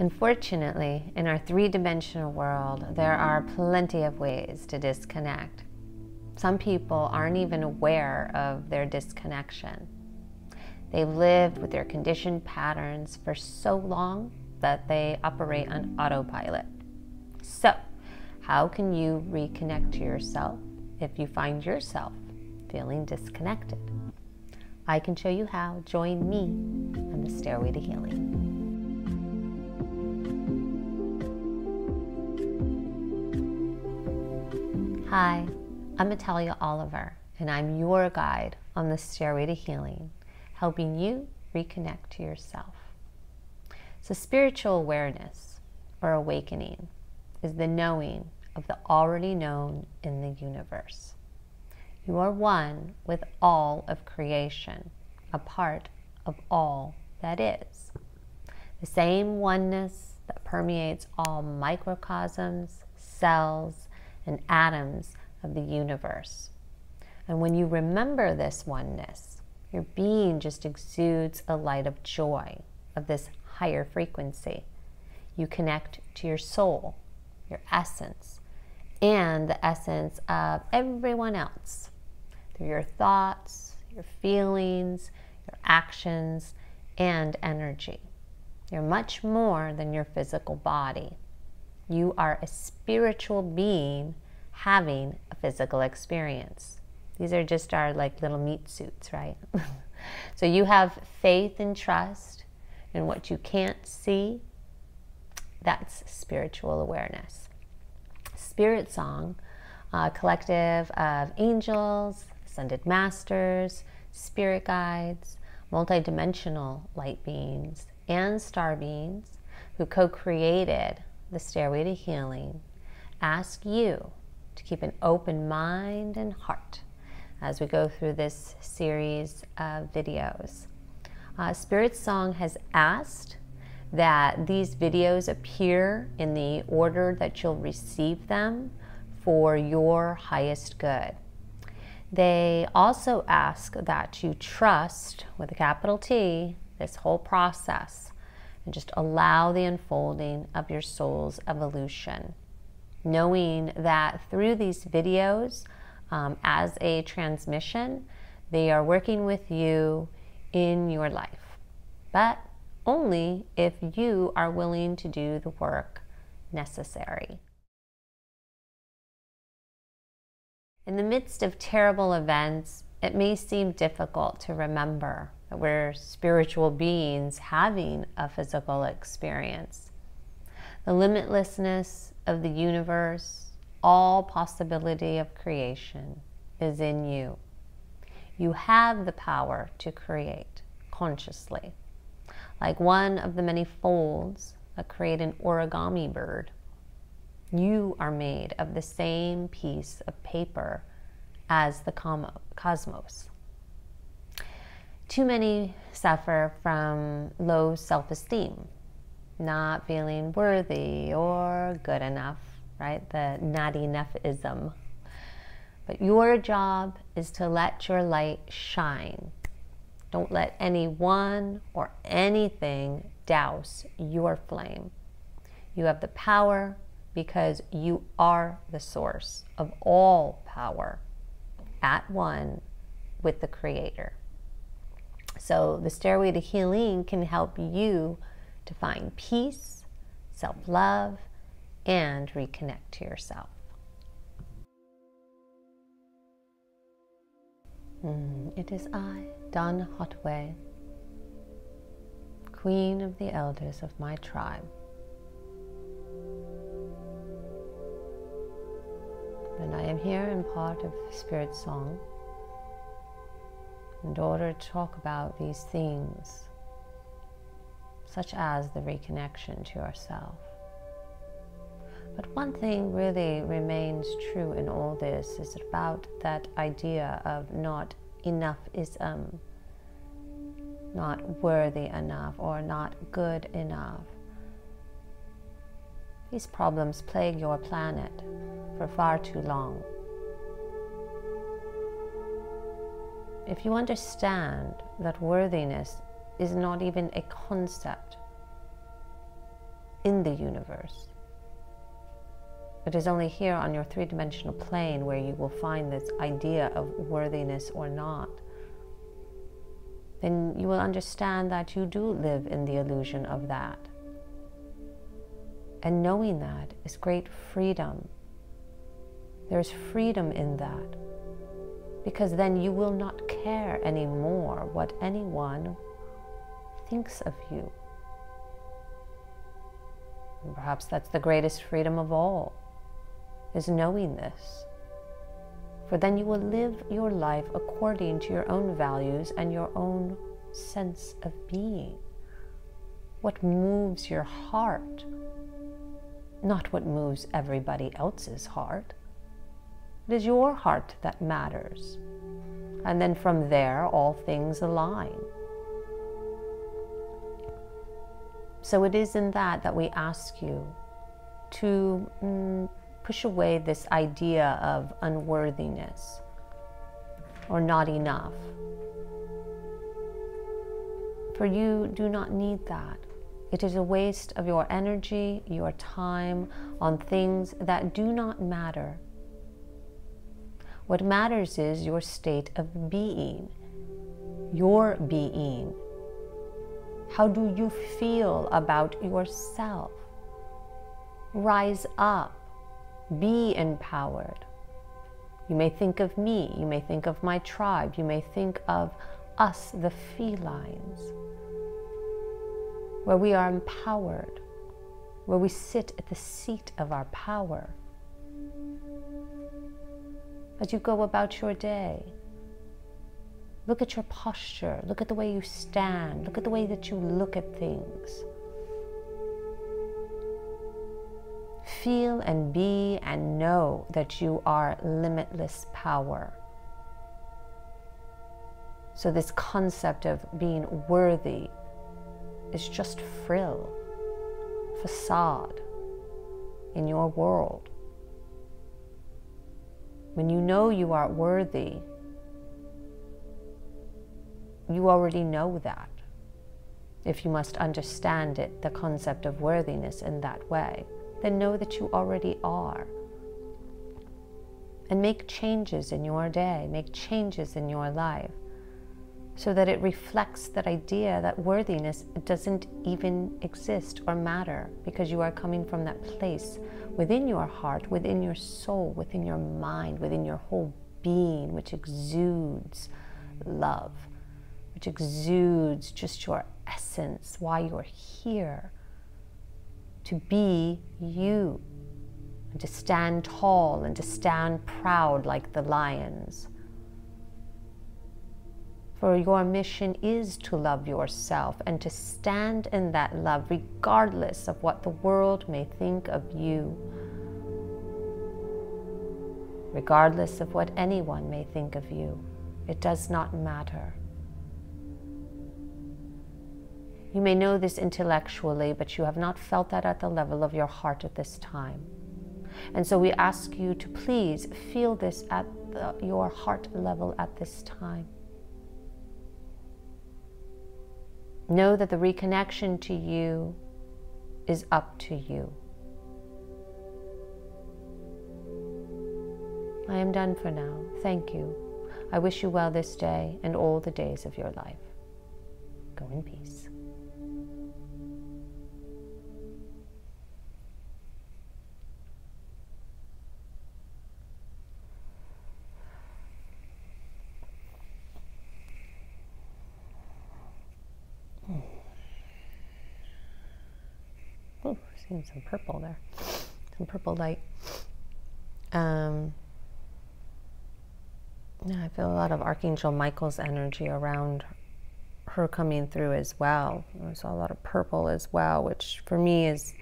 Unfortunately, in our three-dimensional world, there are plenty of ways to disconnect. Some people aren't even aware of their disconnection. They've lived with their conditioned patterns for so long that they operate on autopilot. So, how can you reconnect to yourself if you find yourself feeling disconnected? I can show you how. Join me on the Stairway to Healing. Hi, I'm Italia Oliver, and I'm your guide on the Stairway to Healing, helping you reconnect to yourself. So spiritual awareness, or awakening, is the knowing of the already known in the universe. You are one with all of creation, a part of all that is. The same oneness that permeates all microcosms, cells, and atoms of the universe. And when you remember this oneness, your being just exudes a light of joy, of this higher frequency. You connect to your soul, your essence, and the essence of everyone else through your thoughts, your feelings, your actions, and energy. You're much more than your physical body. You are a spiritual being having a physical experience. These are just our little meat suits, right? So you have faith and trust in what you can't see. That's spiritual awareness. Spirit Song, a collective of angels, ascended masters, spirit guides, multidimensional light beings, and star beings who co-created the Stairway to Healing, ask you to keep an open mind and heart as we go through this series of videos. Spirit Song has asked that these videos appear in the order that you'll receive them for your highest good. They also ask that you trust, with a capital T, this whole process and just allow the unfolding of your soul's evolution, knowing that through these videos, as a transmission, they are working with you in your life, but only if you are willing to do the work necessary. In the midst of terrible events, it may seem difficult to remember that we're spiritual beings having a physical experience. The limitlessness of the universe, all possibility of creation is in you. You have the power to create consciously. Like one of the many folds that create an origami bird, you are made of the same piece of paper as the cosmos. Too many suffer from low self-esteem, not feeling worthy or good enough, right? The not-enough-ism. But your job is to let your light shine. Don't let anyone or anything douse your flame. You have the power because you are the source of all power, at one with the Creator. So the Stairway to Healing can help you to find peace, self-love, and reconnect to yourself. It is I, Donhotwe, Queen of the Elders of my tribe. And I am here in part of Spirit Song in order to talk about these things, such as the reconnection to ourself. But one thing really remains true in all this is about that idea of not-enough-ism, not worthy enough or not good enough. These problems plague your planet for far too long. If you understand that worthiness is not even a concept, in the universe. It is only here on your three-dimensional plane where you will find this idea of worthiness or not. Then you will understand that you do live in the illusion of that. And knowing that is great freedom. There's freedom in that. Because then you will not care anymore what anyone thinks of you. And perhaps that's the greatest freedom of all, is knowing this. For then you will live your life according to your own values and your own sense of being. What moves your heart, not what moves everybody else's heart. It is your heart that matters. And then from there, all things align. So it is in that we ask you to push away this idea of unworthiness or not enough. For you do not need that. It is a waste of your energy, your time on things that do not matter. What matters is your state of being, your being. How do you feel about yourself? Rise up. Be empowered. You may think of me, you may think of my tribe, you may think of us, the felines, where we are empowered, where we sit at the seat of our power. As you go about your day, look at your posture, look at the way you stand, look at the way that you look at things. Feel and be and know that you are limitless power. So this concept of being worthy is just frill, facade in your world. When you know you are worthy, you already know that. If you must understand it, the concept of worthiness in that way, then know that you already are. And make changes in your day, make changes in your life, so that it reflects that idea that worthiness doesn't even exist or matter, because you are coming from that place within your heart, within your soul, within your mind, within your whole being, which exudes love, which exudes just your essence, why you're here. To be you, and to stand tall and to stand proud like the lions. For your mission is to love yourself and to stand in that love regardless of what the world may think of you, regardless of what anyone may think of you. It does not matter. You may know this intellectually, but you have not felt that at the level of your heart at this time. And so we ask you to please feel this at your heart level at this time. Know that the reconnection to you is up to you. I am done for now. Thank you. I wish you well this day and all the days of your life. Go in peace. Oh, seeing some purple there. Some purple light. Yeah, I feel a lot of Archangel Michael's energy around her coming through as well. I saw a lot of purple as well, which for me is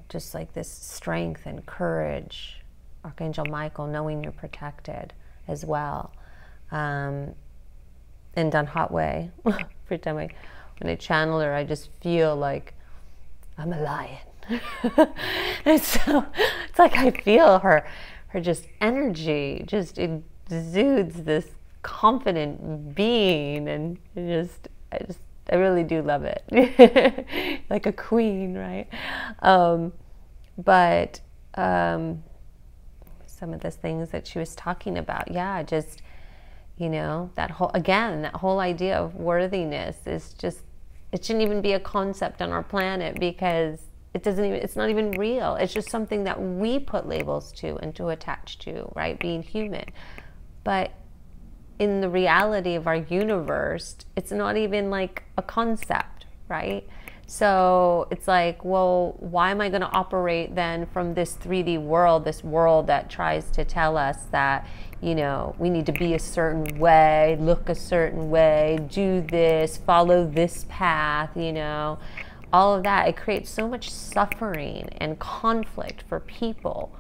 just like this strength and courage. Archangel Michael, knowing you're protected as well. In Donhotwe, every time when I channel her, I just feel like I'm a lion. And so it's like I feel her just energy just exudes this confident being, and I just I really do love it. Like a queen, right? But some of the things that she was talking about, yeah, just, you know, that whole idea of worthiness is just, it shouldn't even be a concept on our planet, because it's not even real. It's just something that we put labels to and to attach to, right? Being human. But in the reality of our universe, it's not even like a concept, right? So it's like, well, why am I going to operate then from this 3D world, this world that tries to tell us that, you know, we need to be a certain way, look a certain way, do this, follow this path, you know, all of that. It creates so much suffering and conflict for people,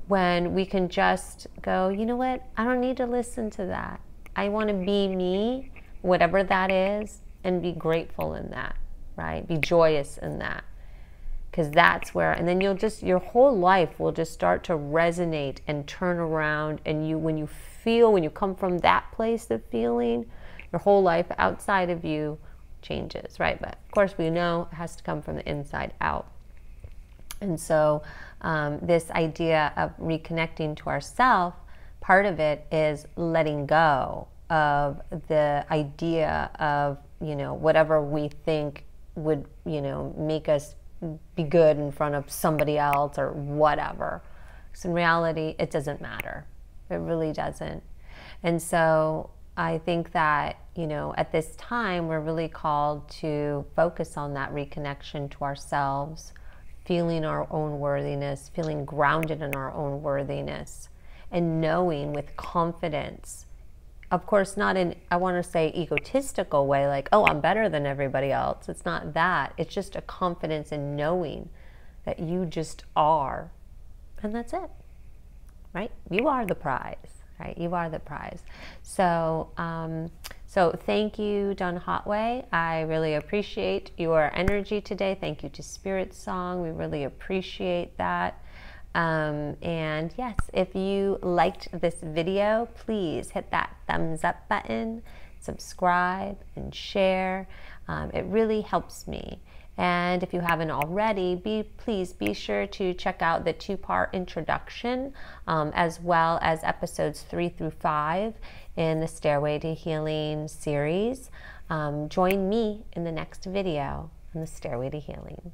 when we can just go, you know what, I don't need to listen to that. I want to be me, whatever that is, and be grateful in that, right? Be joyous in that. Because that's where, and then your whole life will just start to resonate and turn around. And when you come from that place of feeling, your whole life outside of you changes, right? But of course we know it has to come from the inside out. And so this idea of reconnecting to ourself, part of it is letting go of the idea of, you know, whatever we think would, you know, make us be good in front of somebody else or whatever. Because in reality, it doesn't matter. It really doesn't. And so I think that, you know, at this time, we're really called to focus on that reconnection to ourselves, feeling our own worthiness, feeling grounded in our own worthiness, and knowing with confidence, of course, not in, I want to say, egotistical way, like, oh, I'm better than everybody else. It's not that. It's just a confidence in knowing that you just are. And that's it, right? You are the prize, right? You are the prize. So, so thank you, Donhotwe. I really appreciate your energy today. Thank you to Spirit Song. We really appreciate that. And yes, if you liked this video, please hit that thumbs up button, subscribe, and share. It really helps me. And if you haven't already, please be sure to check out the 2-part introduction, as well as episodes 3 through 5 in the Stairway to Healing series. Join me in the next video on the Stairway to Healing.